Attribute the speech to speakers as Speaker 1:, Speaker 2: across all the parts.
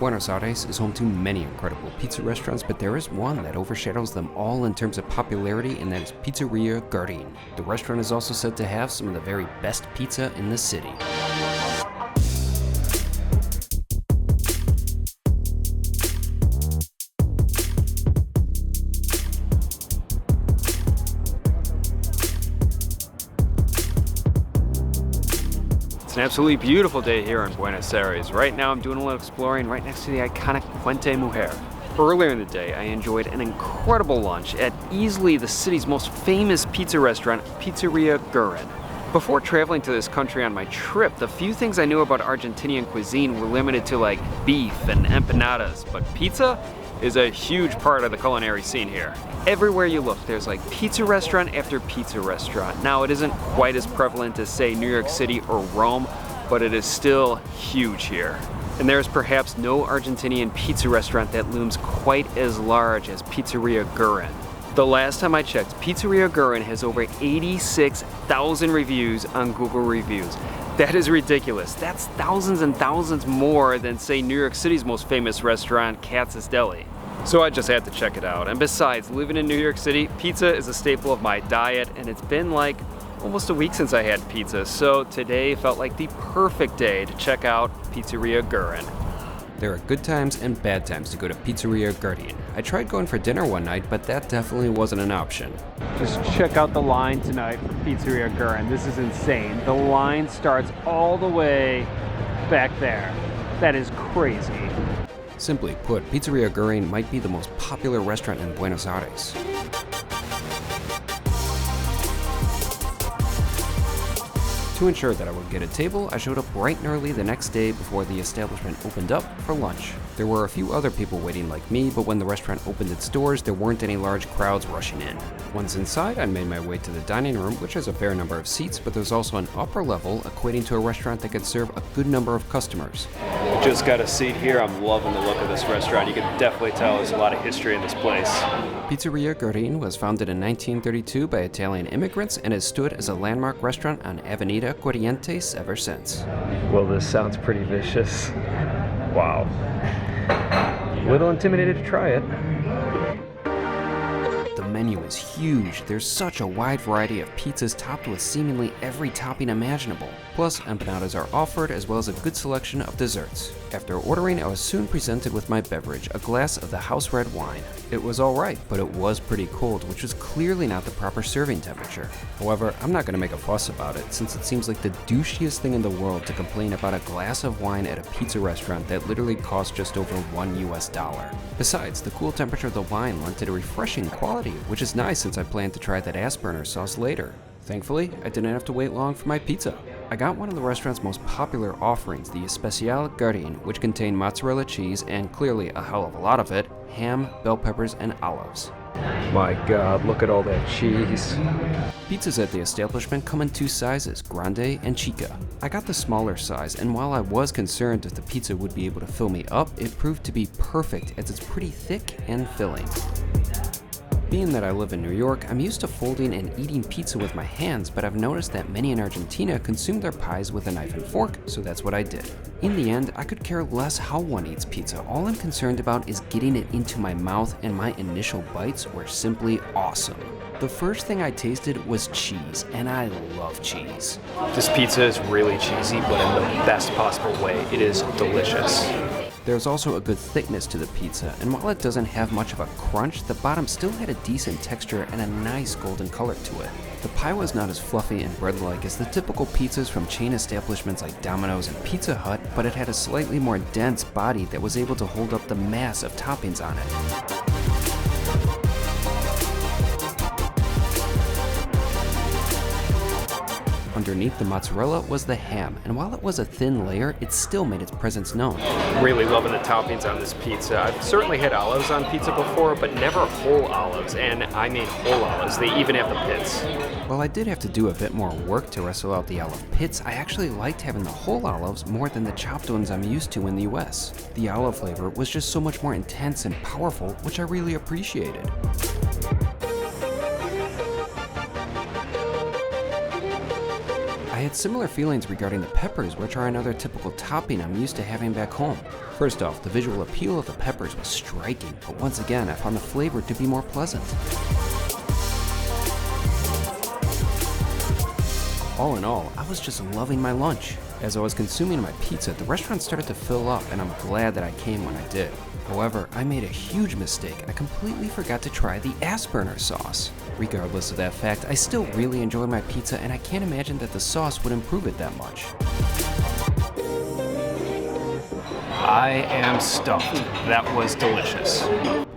Speaker 1: Buenos Aires is home to many incredible pizza restaurants, but there is one that overshadows them all in terms of popularity, and that is Pizzeria Guerrin. The restaurant is also said to have some of the very best pizza in the city.
Speaker 2: It's an absolutely beautiful day here in Buenos Aires. Right now I'm doing a little exploring right next to the iconic Puente Mujer. Earlier in the day I enjoyed an incredible lunch at easily the city's most famous pizza restaurant, Pizzeria Guerrin. Before traveling to this country on my trip, the few things I knew about Argentinian cuisine were limited to like beef and empanadas, but pizza is a huge part of the culinary scene here. Everywhere you look, there's like pizza restaurant after pizza restaurant. Now, it isn't quite as prevalent as, say, New York City or Rome, but it is still huge here. And there's perhaps no Argentinian pizza restaurant that looms quite as large as Pizzeria Guerrin. The last time I checked, Pizzeria Guerrin has over 86,000 reviews on Google Reviews. That is ridiculous. That's thousands and thousands more than, say, New York City's most famous restaurant, Katz's Deli. So I just had to check it out. And besides, living in New York City, pizza is a staple of my diet, and it's been like almost a week since I had pizza. So today felt like the perfect day to check out Pizzeria Guerrin.
Speaker 1: There are good times and bad times to go to Pizzeria Guerrin. I tried going for dinner one night, but that definitely wasn't an option.
Speaker 2: Just check out the line tonight for Pizzeria Guerrin. This is insane. The line starts all the way back there. That is crazy.
Speaker 1: Simply put, Pizzeria Guerrin might be the most popular restaurant in Buenos Aires. To ensure that I would get a table, I showed up bright and early the next day before the establishment opened up for lunch. There were a few other people waiting like me, but when the restaurant opened its doors, there weren't any large crowds rushing in. Once inside, I made my way to the dining room, which has a fair number of seats, but there's also an upper level equating to a restaurant that could serve a good number of customers.
Speaker 2: Just got a seat here. I'm loving the look of this restaurant. You can definitely tell there's a lot of history in this place.
Speaker 1: Pizzeria Guerrin was founded in 1932 by Italian immigrants and has stood as a landmark restaurant on Avenida Corrientes ever since.
Speaker 2: Well, this sounds pretty vicious. Wow. A little intimidated to try it.
Speaker 1: The menu is huge. There's such a wide variety of pizzas topped with seemingly every topping imaginable. Plus, empanadas are offered as well as a good selection of desserts. After ordering, I was soon presented with my beverage, a glass of the house red wine. It was alright, but it was pretty cold, which was clearly not the proper serving temperature. However, I'm not going to make a fuss about it, since it seems like the douchiest thing in the world to complain about a glass of wine at a pizza restaurant that literally costs just over $1. Besides, the cool temperature of the wine lent it a refreshing quality, which is nice since I plan to try that ass burner sauce later. Thankfully, I didn't have to wait long for my pizza. I got one of the restaurant's most popular offerings, the Especial Guerrin, which contained mozzarella cheese and clearly a hell of a lot of it, ham, bell peppers, and olives.
Speaker 2: My God, look at all that cheese.
Speaker 1: Pizzas at the establishment come in two sizes, grande and chica. I got the smaller size, and while I was concerned if the pizza would be able to fill me up, it proved to be perfect as it's pretty thick and filling. Being that I live in New York, I'm used to folding and eating pizza with my hands, but I've noticed that many in Argentina consume their pies with a knife and fork, so that's what I did. In the end, I could care less how one eats pizza. All I'm concerned about is getting it into my mouth, and my initial bites were simply awesome. The first thing I tasted was cheese, and I love cheese.
Speaker 2: This pizza is really cheesy, but in the best possible way. It is delicious.
Speaker 1: There's also a good thickness to the pizza, and while it doesn't have much of a crunch, the bottom still had a decent texture and a nice golden color to it. The pie was not as fluffy and bread-like as the typical pizzas from chain establishments like Domino's and Pizza Hut, but it had a slightly more dense body that was able to hold up the mass of toppings on it. Underneath the mozzarella was the ham, and while it was a thin layer, it still made its presence known.
Speaker 2: Really loving the toppings on this pizza. I've certainly had olives on pizza before, but never whole olives, and I mean whole olives. They even have the pits.
Speaker 1: While I did have to do a bit more work to wrestle out the olive pits, I actually liked having the whole olives more than the chopped ones I'm used to in the US. The olive flavor was just so much more intense and powerful, which I really appreciated. I had similar feelings regarding the peppers, which are another typical topping I'm used to having back home. First off, the visual appeal of the peppers was striking, but once again, I found the flavor to be more pleasant. All in all, I was just loving my lunch. As I was consuming my pizza, the restaurant started to fill up, and I'm glad that I came when I did. However, I made a huge mistake. I completely forgot to try the ass burner sauce. Regardless of that fact, I still really enjoyed my pizza, and I can't imagine that the sauce would improve it that much.
Speaker 2: I am stuffed. That was delicious.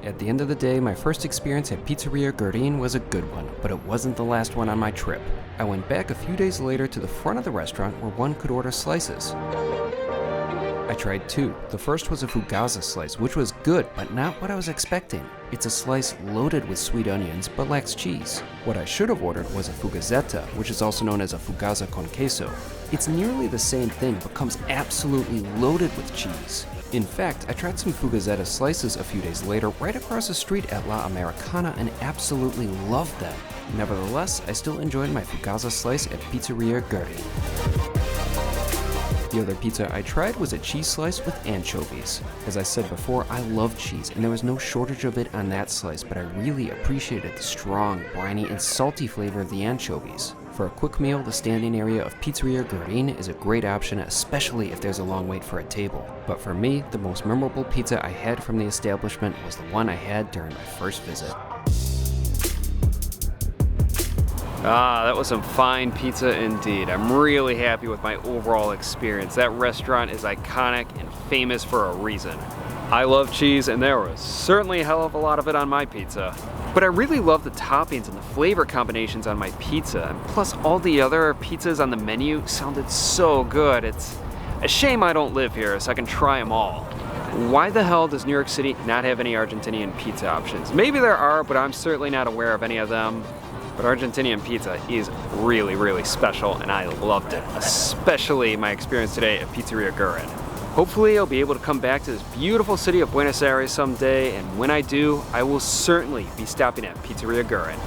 Speaker 1: At the end of the day, my first experience at Pizzeria Guerrin was a good one, but it wasn't the last one on my trip. I went back a few days later to the front of the restaurant where one could order slices. I tried two. The first was a fugaza slice, which was good, but not what I was expecting. It's a slice loaded with sweet onions, but lacks cheese. What I should have ordered was a fugazeta, which is also known as a fugaza con queso. It's nearly the same thing, but comes absolutely loaded with cheese. In fact, I tried some fugazeta slices a few days later right across the street at La Americana and absolutely loved them. Nevertheless, I still enjoyed my fugaza slice at Pizzeria Guerrin. The other pizza I tried was a cheese slice with anchovies. As I said before, I love cheese, and there was no shortage of it on that slice, but I really appreciated the strong, briny, and salty flavor of the anchovies. For a quick meal, the standing area of Pizzeria Guerrin is a great option, especially if there's a long wait for a table. But for me, the most memorable pizza I had from the establishment was the one I had during my first visit.
Speaker 2: Ah, that was some fine pizza indeed. I'm really happy with my overall experience. That restaurant is iconic and famous for a reason. I love cheese, and there was certainly a hell of a lot of it on my pizza. But I really love the toppings and the flavor combinations on my pizza, and plus all the other pizzas on the menu sounded so good. It's a shame I don't live here so I can try them all. Why the hell does New York City not have any Argentinian pizza options? Maybe there are, but I'm certainly not aware of any of them. But Argentinian pizza is really, really special, and I loved it, especially my experience today at Pizzeria Guerrin. Hopefully I'll be able to come back to this beautiful city of Buenos Aires someday, and when I do, I will certainly be stopping at Pizzeria Guerrin.